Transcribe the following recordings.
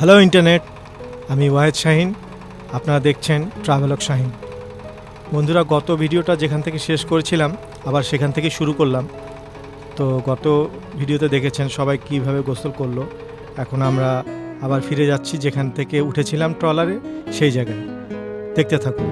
Hello internet, আমি ওয়াহেদ শাহিন। আপনারা দেখছেন ট্রাভেলক শাহিন। বন্ধুরা, গত ভিডিওটা যেখান থেকে শেষ করেছিলাম আবার সেখান থেকে শুরু করলাম। তো গত ভিডিওতে দেখেছেন সবাই কিভাবে গোসল করলো। এখন আমরা আবার ফিরে যাচ্ছি যেখান থেকে উঠেছিলাম ট্রলারে, সেই জায়গায়। দেখতে থাকুন।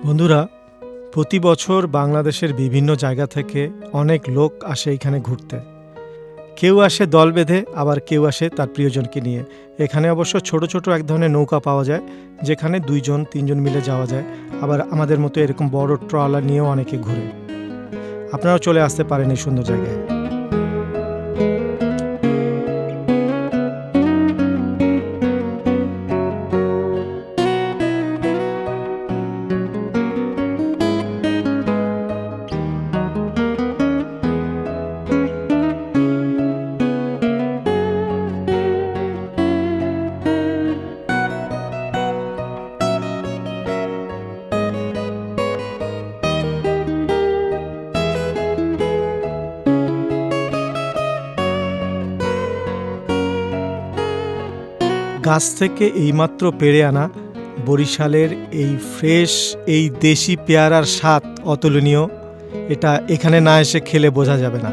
বন্ধুরা, প্রতি বছর বাংলাদেশের বিভিন্ন জায়গা থেকে অনেক লোক আসে এখানে ঘুরতে। কেউ আসে দল বেঁধে, আবার কেউ আসে তার প্রিয়জনকে নিয়ে। এখানে অবশ্য ছোট ছোট এক ধরনের নৌকা পাওয়া যায়, যেখানে 2-3 জন মিলে যাওয়া যায়। আবার আমাদের মতো এরকম বড় ট্রলার নিয়েও অনেকে ঘুরে। আপনারাও চলে আসতে পারেন এই সুন্দর জায়গায়। গাছ থেকে এইমাত্র পেড়ে আনা বরিশালের এই ফ্রেশ, এই দেশি পেয়ারার স্বাদ অতুলনীয়। এটা এখানে না এসে খেলে বোঝা যাবে না।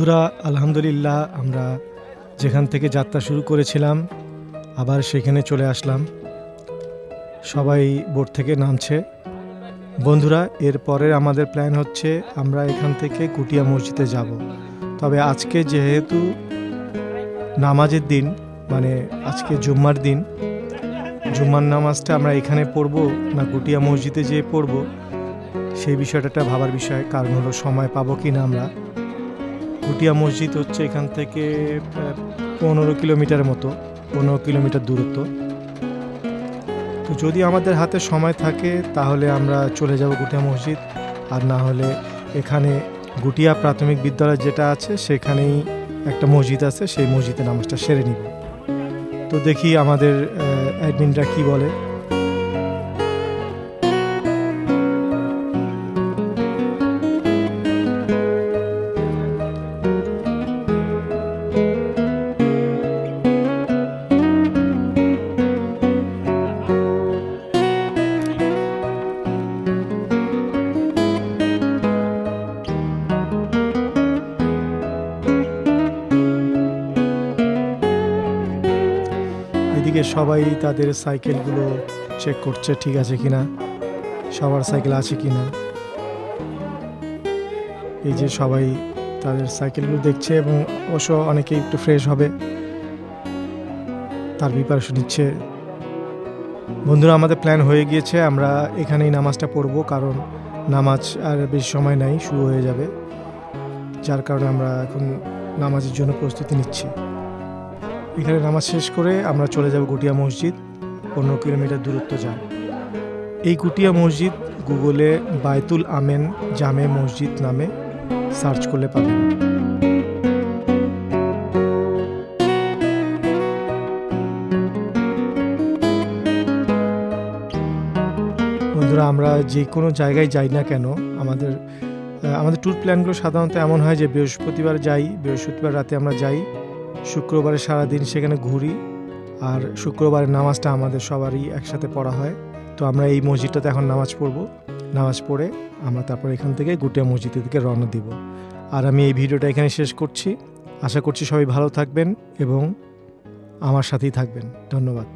বন্ধুরা, আলহামদুলিল্লাহ আমরা যেখান থেকে যাত্রা শুরু করেছিলাম আবার সেখানে চলে আসলাম। সবাই বোট থেকে নামছে। বন্ধুরা, এরপরের আমাদের প্ল্যান হচ্ছে আমরা এখান থেকে কুটিয়া মসজিদে যাব। তবে আজকে যেহেতু নামাজের দিন, মানে আজকে জুম্মার দিন, জুম্মার নামাজটা আমরা এখানে পড়ব না কুটিয়া মসজিদে যেয়ে পড়ব, সেই বিষয়টা একটা ভাবার বিষয়। কারণ হলো সময় পাবো কি না আমরা। কুটিয়া মসজিদ হচ্ছে এখান থেকে 15 কিলোমিটার মতো, 15 কিলোমিটার দূরত্ব। তো যদি আমাদের হাতে সময় থাকে তাহলে আমরা চলে যাব কুটিয়া মসজিদ, আর না হলে এখানে গুটিয়া প্রাথমিক বিদ্যালয় যেটা আছে সেখানেই একটা মসজিদ আছে, সেই মসজিদে নামাজটা সেরে নিব। তো দেখি আমাদের অ্যাডমিনরা কি বলে। এদিকে সবাই তাদের সাইকেলগুলো চেক করছে ঠিক আছে কিনা, সবার সাইকেল আছে কিনা। এই যে সবাই তাদের সাইকেলগুলো দেখছে এবং অবশ্য অনেকেই একটু ফ্রেশ হবে, তার প্রিপারেশন নিচ্ছে। বন্ধুরা, আমাদের প্ল্যান হয়ে গিয়েছে, আমরা এখানেই নামাজটা পড়ব, কারণ নামাজ আর বেশি সময় নাই, শুরু হয়ে যাবে। যার কারণে আমরা এখন নামাজের জন্য প্রস্তুতি নিচ্ছি। এখানে নামাজ শেষ করে আমরা চলে যাব গুটিয়া মসজিদ, 15 কিলোমিটার দূরত্ব যায়। এই গুটিয়া মসজিদ গুগলে বায়তুল আমেন জামে মসজিদ নামে সার্চ করলে পাবেন। বন্ধুরা, আমরা যে কোনো জায়গায় যাই না কেন, আমাদের ট্যুর প্ল্যানগুলো সাধারণত এমন হয় যে বৃহস্পতিবার যাই, বৃহস্পতিবার রাতে আমরা যাই, শুক্রবারে সারাদিন সেখানে ঘুরি, আর শুক্রবারের নামাজটা আমাদের সবারই একসাথে পড়া হয়। তো আমরা এই মসজিদটাতে এখন নামাজ পড়ব, নামাজ পড়ে আমরা তারপর এখান থেকে গুটিয়া মসজিদের দিকে রওনা দিব। আর আমি এই ভিডিওটা এখানে শেষ করছি। আশা করছি সবাই ভালো থাকবেন এবং আমার সাথেই থাকবেন। ধন্যবাদ।